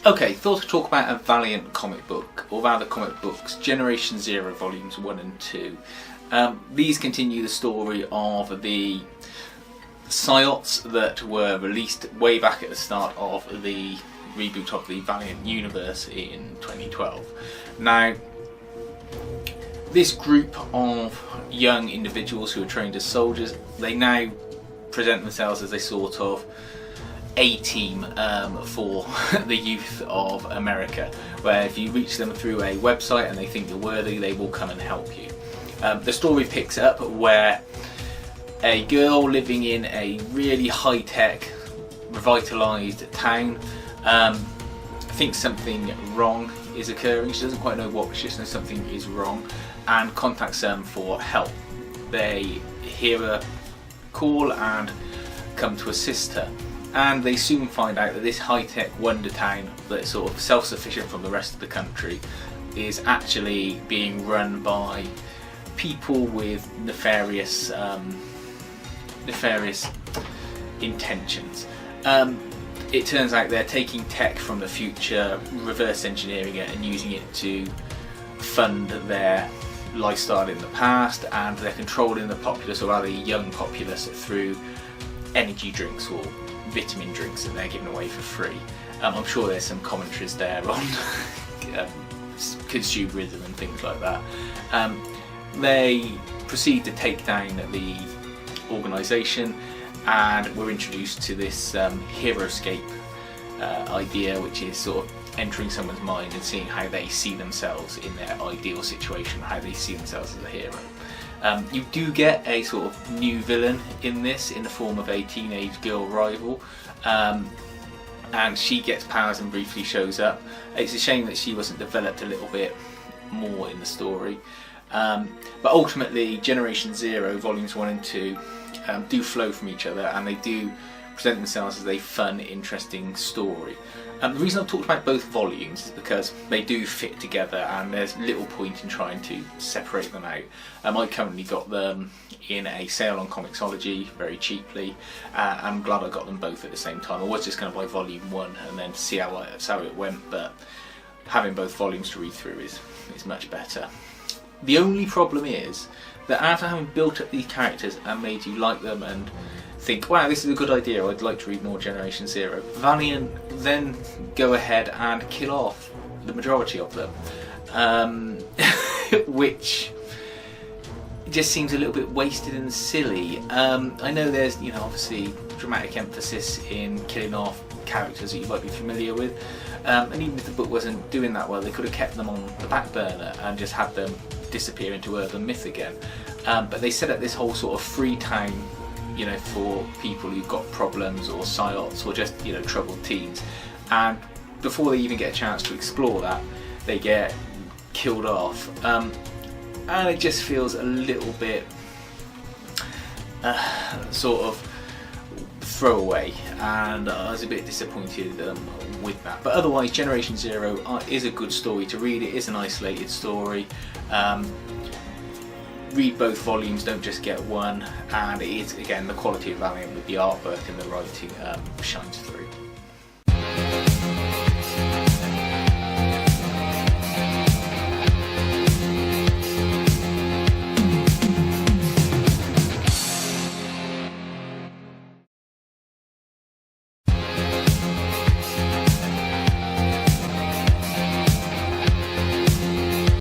Okay, thought to talk about a Valiant comic book, or rather comic books, Generation Zero Volumes 1 and 2. These continue the story of the Psiots that were released way back at the start of the reboot of the Valiant universe in 2012. Now, this group of young individuals who are trained as soldiers, they now present themselves as a sort of A-team for the youth of America, where if you reach them through a website and they think you're worthy, they will come and help you. The story picks up where a girl living in a really high-tech, revitalised town thinks something wrong is occurring. She doesn't quite know what, but she just knows something is wrong, and contacts them for help. They hear a call and come to assist her. And they soon find out that this high-tech wonder town that's sort of self-sufficient from the rest of the country is actually being run by people with nefarious intentions. It turns out they're taking tech from the future, reverse engineering it and using it to fund their lifestyle in the past, and they're controlling the populace, or rather young populace, through energy drinks or vitamin drinks that they're giving away for free. I'm sure there's some commentaries there on consumerism and things like that. They proceed to take down the organisation, and we're introduced to this Heroscape idea, which is sort of entering someone's mind and seeing how they see themselves in their ideal situation, how they see themselves as a hero. You do get a sort of new villain in this, in the form of a teenage girl rival, and she gets powers and briefly shows up. It's a shame that she wasn't developed a little bit more in the story, but ultimately Generation Zero Volumes 1 and 2 do flow from each other, and they do present themselves as a fun, interesting story. The reason I've talked about both volumes is because they do fit together, and there's little point in trying to separate them out. I currently got them in a sale on Comixology very cheaply. I'm glad I got them both at the same time. I was just going to buy volume 1 and then see how it went, but having both volumes to read through is much better. The only problem is that after having built up these characters and made you like them and think, wow, this is a good idea, I'd like to read more Generation Zero, Valiant then go ahead and kill off the majority of them, which just seems a little bit wasted and silly. I know there's, obviously dramatic emphasis in killing off characters that you might be familiar with, and even if the book wasn't doing that well, they could have kept them on the back burner and just had them disappear into urban myth again. But they set up this whole sort of free town, for people who've got problems or Psiots or just, troubled teens. And before they even get a chance to explore that, they get killed off. And it just feels a little bit sort of throwaway, and I was a bit disappointed with that. But otherwise, Generation Zero is a good story to read. It is an isolated story. Read both volumes, don't just get one, and it is, again, the quality of Valiant with the artwork and the writing shines through.